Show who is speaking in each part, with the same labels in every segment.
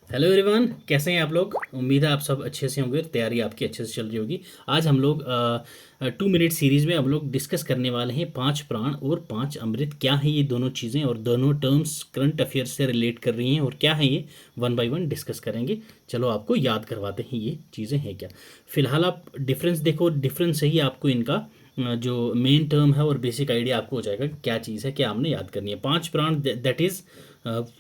Speaker 1: Hello everyone, कैसे हैं आप लोग। उम्मीद है आप सब अच्छे से होंगे, तैयारी आपकी अच्छे से चल रही होगी। आज हम लोग 2 मिनट सीरीज़ में हम लोग डिस्कस करने वाले हैं पांच प्राण और पांच अमृत। क्या है ये दोनों चीज़ें और दोनों टर्म्स करंट अफेयर से रिलेट कर रही हैं और क्या है ये, वन बाय वन डिस्कस करेंगे। चलो आपको याद करवाते हैं ये चीज़ें हैं क्या। फिलहाल आप डिफरेंस देखो, डिफरेंस से ही आपको इनका जो मेन टर्म है और बेसिक आइडिया आपको हो जाएगा कि क्या चीज़ है, क्या हमने याद करनी है। पांच प्राण that is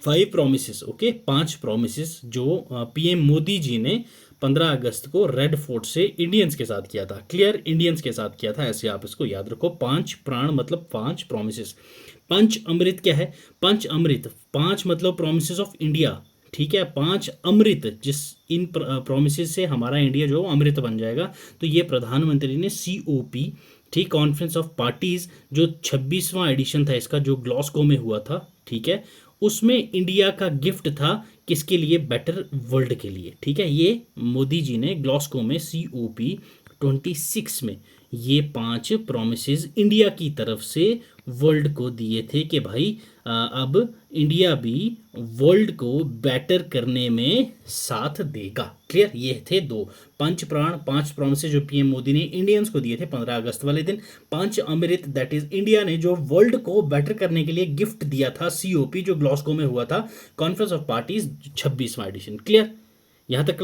Speaker 1: 5 promise. Okay, 5 promise जो पीएम मोदी जी ने 15 अगस्त को रेड फोर्ट से इंडियंस के साथ किया था। क्लियर, इंडियंस के साथ किया था, ऐसे आप इसको याद रखो। पांच प्राण मतलब 5 प्रोमिस। पंच अमृत क्या है? पंच अमृत, पांच मतलब प्रोमिस ऑफ इंडिया। ठीक है, पांच अमृत, जिस इन प्रोमिस से हमारा इंडिया जो अमृत बन जाएगा। तो ये प्रधानमंत्री ने COP, ठीक, कॉन्फ्रेंस ऑफ पार्टीज, जो 26वां एडिशन था इसका, जो ग्लासगो में हुआ था, ठीक है, उसमें इंडिया का गिफ्ट था किसके लिए? बेटर वर्ल्ड के लिए। ठीक है, ये मोदी जी ने ग्लासगो में COP 26 में ये 5 प्रोमिस इंडिया की तरफ से वर्ल्ड को दिए थे कि भाई अब इंडिया भी वर्ल्ड को बेटर करने में साथ देगा। क्लियर, ये थे दो पंच प्राण, 5 प्रोमिस जो पीएम मोदी ने इंडियंस को दिए थे 15 अगस्त वाले दिन। पंच अमृत दैट इज इंडिया ने जो वर्ल्ड को बेटर करने के लिए गिफ्ट दिया था, COP, जो ग्लासगो में हुआ था, कॉन्फ्रेंस ऑफ पार्टीज 26वां एडिशन। क्लियर, यहाँ तक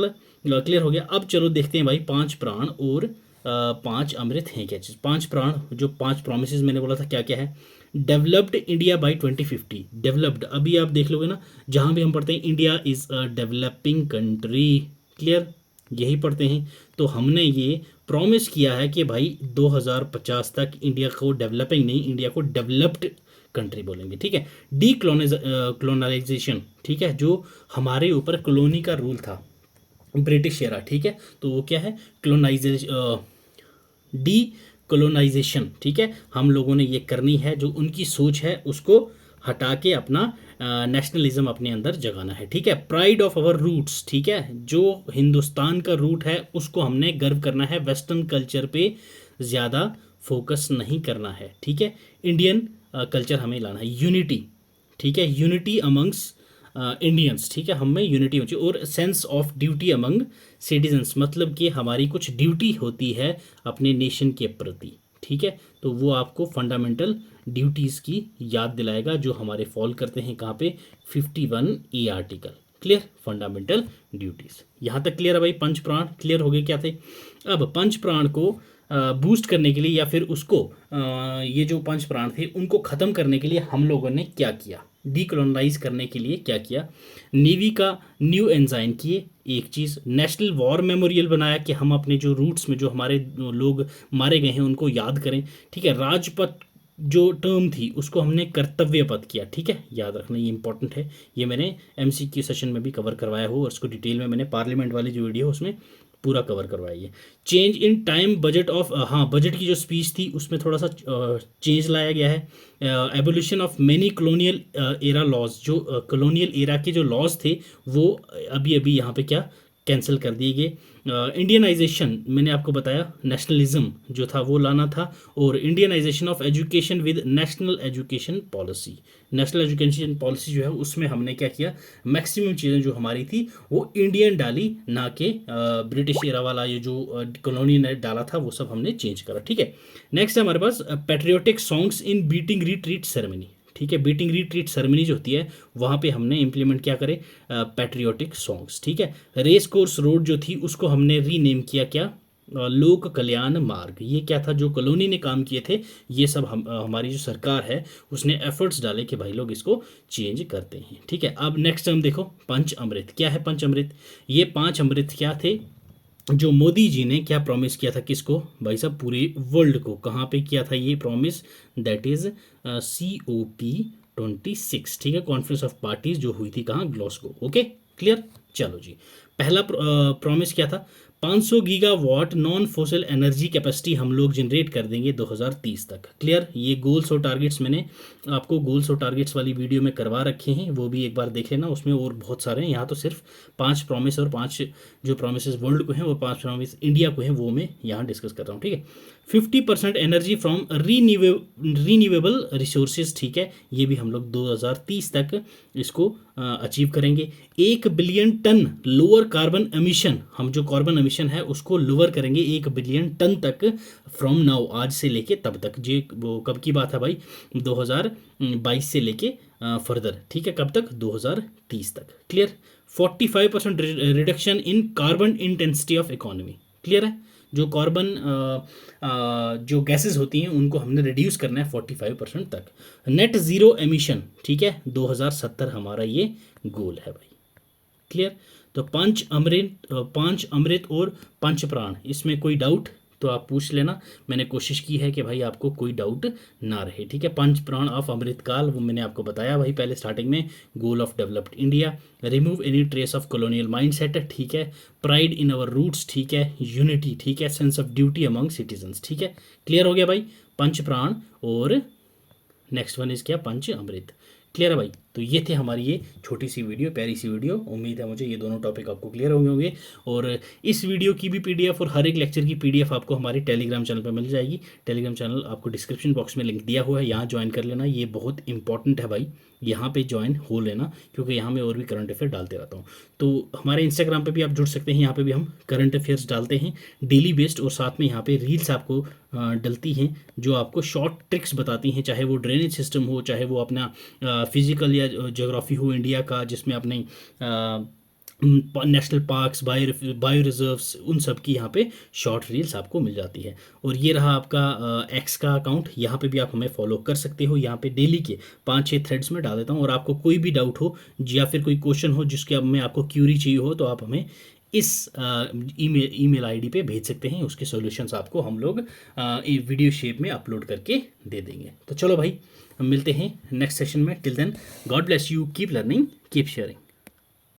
Speaker 1: क्लियर हो गया। अब चलो देखते हैं भाई, पांच प्राण और पांच अमृत हैं क्या चीज़। पांच प्राण, जो 5 प्रोमिस मैंने बोला था, क्या क्या है? Developed India by 2050। डेवलप्ड, अभी आप देख लोगे ना, जहाँ भी हम पढ़ते हैं India is a developing country, clear, यही पढ़ते हैं। तो हमने ये प्रॉमिस किया है कि भाई 2050 तक इंडिया को डेवलपिंग नहीं, इंडिया को डेवलप्ड कंट्री बोलेंगे। ठीक है, डी क्लोनलाइजेशन, ठीक है, जो हमारे ऊपर कॉलोनी का रूल था, ब्रिटिश एरा, ठीक है, तो वो क्या है? क्लोनाइजेशन, डी कॉलोनाइजेशन। ठीक है, हम लोगों ने ये करनी है, जो उनकी सोच है उसको हटा के अपना नेशनलिज्म अपने अंदर जगाना है। ठीक है, प्राइड ऑफ आवर रूट्स, ठीक है, जो हिंदुस्तान का रूट है उसको हमने गर्व करना है, वेस्टर्न कल्चर पे ज़्यादा फोकस नहीं करना है। ठीक है, इंडियन कल्चर हमें लाना है। यूनिटी, ठीक है, यूनिटी अमंग्स इंडियंस, ठीक है, हम में यूनिटी होनी चाहिए। और sense of duty among citizens, मतलब कि हमारी कुछ ड्यूटी होती है अपने नेशन के प्रति। ठीक है, तो वो आपको फंडामेंटल ड्यूटीज़ की याद दिलाएगा, जो हमारे फॉल करते हैं कहाँ पे? 51A article. Clear, fundamental duties. यहाँ तक क्लियर है भाई। पंच प्राण क्लियर हो गए क्या थे। अब पंच प्राण को बूस्ट करने के लिए, या फिर उसको ये जो पंच प्राण थे उनको ख़त्म करने के लिए हम लोगों ने क्या किया? डीकोलोनाइज करने के लिए क्या किया? नेवी का न्यू एंजाइन किए, एक चीज़। नेशनल वॉर मेमोरियल बनाया कि हम अपने जो रूट्स में जो हमारे लोग मारे गए हैं उनको याद करें। ठीक है, राजपथ जो टर्म थी उसको हमने कर्तव्य पथ किया। ठीक है, याद रखना, ये इंपॉर्टेंट है। ये मैंने MCQ सेशन में भी कवर करवाया हो, और उसको डिटेल में मैंने पार्लियामेंट वाली जो वीडियो है उसमें पूरा कवर करवाई है। Change in time budget of, हाँ, बजट की जो स्पीच थी उसमें थोड़ा सा चेंज लाया गया है। Abolition of many colonial era laws, जो कॉलोनियल एरा के जो लॉज थे वो अभी अभी यहाँ पे क्या कैंसिल कर दिए गए। इंडियनाइजेशन, मैंने आपको बताया, नेशनलिज्म जो था वो लाना था। और Indianisation of education with national education policy. National education policy जो है उसमें हमने क्या किया? मैक्सिमम चीज़ें जो हमारी थी वो इंडियन डाली, ना कि ब्रिटिश एरा वाला ये जो कॉलोनी ने डाला था वो सब हमने चेंज करा। ठीक है, नेक्स्ट है हमारे पास patriotic songs in beating retreat ceremony. ठीक है, बीटिंग रिट्रीट सेरेमनी जो होती है वहाँ पे हमने इंप्लीमेंट क्या करे? Patriotic songs. ठीक है, रेस कोर्स रोड जो थी उसको हमने रीनेम किया, क्या? लोक कल्याण मार्ग। ये क्या था? जो कॉलोनी ने काम किए थे, ये सब हमारी जो सरकार है उसने एफर्ट्स डाले कि भाई लोग इसको चेंज करते हैं। ठीक है, अब नेक्स्ट हम देखो, पंच अमृत क्या है? पंच अमृत, ये 5 अमृत क्या थे जो मोदी जी ने क्या प्रॉमिस किया था? किसको भाई साहब? पूरे वर्ल्ड को। कहाँ पे किया था ये प्रॉमिस? That is COP 26। ठीक है, कॉन्फ्रेंस ऑफ पार्टीज जो हुई थी कहाँ? ग्लासगो। Okay, clear. चलो जी, पहला प्रॉमिस क्या था? 500 gigawatt non fossil energy capacity हम लोग जनरेट कर देंगे 2030 तक। क्लियर, ये गोल्स और टारगेट्स मैंने आपको गोल्स और टारगेट्स वाली वीडियो में करवा रखे हैं, वो भी एक बार देख लेना, उसमें और बहुत सारे हैं। यहाँ तो सिर्फ 5 प्रॉमिस और 5 जो प्रॉमिस वर्ल्ड को हैं वो 5 प्रॉमिस इंडिया को हैं, वो मैं यहाँ डिस्कस कर रहा हूँ। ठीक है, 50% एनर्जी फ्रॉम रीन्यूएबल रिसोर्सेज। ठीक है, ये भी हम लोग 2030 तक इसको अचीव करेंगे। 1 billion tonne lower carbon emission, हम जो कार्बन एमिशन है उसको लोअर करेंगे 1 बिलियन टन तक फ्रॉम नाउ, आज से लेके तब तक। जी वो कब की बात है भाई, 2022 से लेके फर्दर, ठीक है, कब तक, 2030 तक। Clear. 45% reduction in carbon intensity of economy. Clear है। जो कार्बन जो गैसेस होती हैं उनको हमने रिड्यूस करना है 45% तक। नेट ज़ीरो एमिशन, ठीक है, 2070 हमारा ये गोल है भाई। क्लियर। तो पांच अमृत और पंच प्राण, इसमें कोई डाउट तो आप पूछ लेना। मैंने कोशिश की है कि भाई आपको कोई डाउट ना रहे, ठीक है। पंच प्राण ऑफ अमृतकाल वो मैंने आपको बताया भाई पहले स्टार्टिंग में। Goal of developed India, remove any trace of colonial mindset, ठीक है। प्राइड इन आवर रूट्स, ठीक है। यूनिटी, ठीक है। Sense of duty among citizens, ठीक है। क्लियर हो गया भाई। पंच प्राण और नेक्स्ट वन इज क्या, पंच अमृत। क्लियर है भाई। तो ये थे हमारी ये छोटी सी वीडियो, प्यारी सी वीडियो। उम्मीद है मुझे ये दोनों टॉपिक आपको क्लियर होंगे। और इस वीडियो की भी पीडीएफ और हर एक लेक्चर की पीडीएफ आपको हमारे टेलीग्राम चैनल पर मिल जाएगी। टेलीग्राम चैनल आपको डिस्क्रिप्शन बॉक्स में लिंक दिया हुआ है, यहाँ ज्वाइन कर लेना। ये बहुत इंपॉर्टेंट है भाई, यहाँ पे ज्वाइन हो लेना, क्योंकि यहाँ मैं और भी करंट अफेयर डालते रहता हूँ। तो हमारे इंस्टाग्राम पे भी आप जुड़ सकते हैं, यहाँ पे भी हम करंट अफेयर्स डालते हैं डेली बेस्ड, और साथ में यहाँ पे रील्स आपको डलती हैं जो आपको शॉर्ट ट्रिक्स बताती हैं, चाहे वो ड्रेनेज सिस्टम हो, चाहे वो अपना फिजिकल या ज्योग्राफी हो इंडिया का, जिसमें अपने नेशनल पार्क्स, बायो रिजर्व्स, उन सब की यहाँ पे शॉर्ट रील्स आपको मिल जाती है। और ये रहा आपका एक्स का अकाउंट, यहाँ पे भी आप हमें फॉलो कर सकते हो। यहाँ पे डेली के 5-6 थ्रेड्स में डाल देता हूँ, और आपको कोई भी डाउट हो या फिर कोई क्वेश्चन हो जिसके अब में आपको क्यूरी चाहिए हो, तो आप हमें इस ईमेल आईडी पे भेज सकते हैं। उसके सॉल्यूशंस आपको हम लोग वीडियो शेप में अपलोड करके दे देंगे। तो चलो भाई, हम मिलते हैं नेक्स्ट सेशन में। Till then, God bless you, keep learning, keep sharing.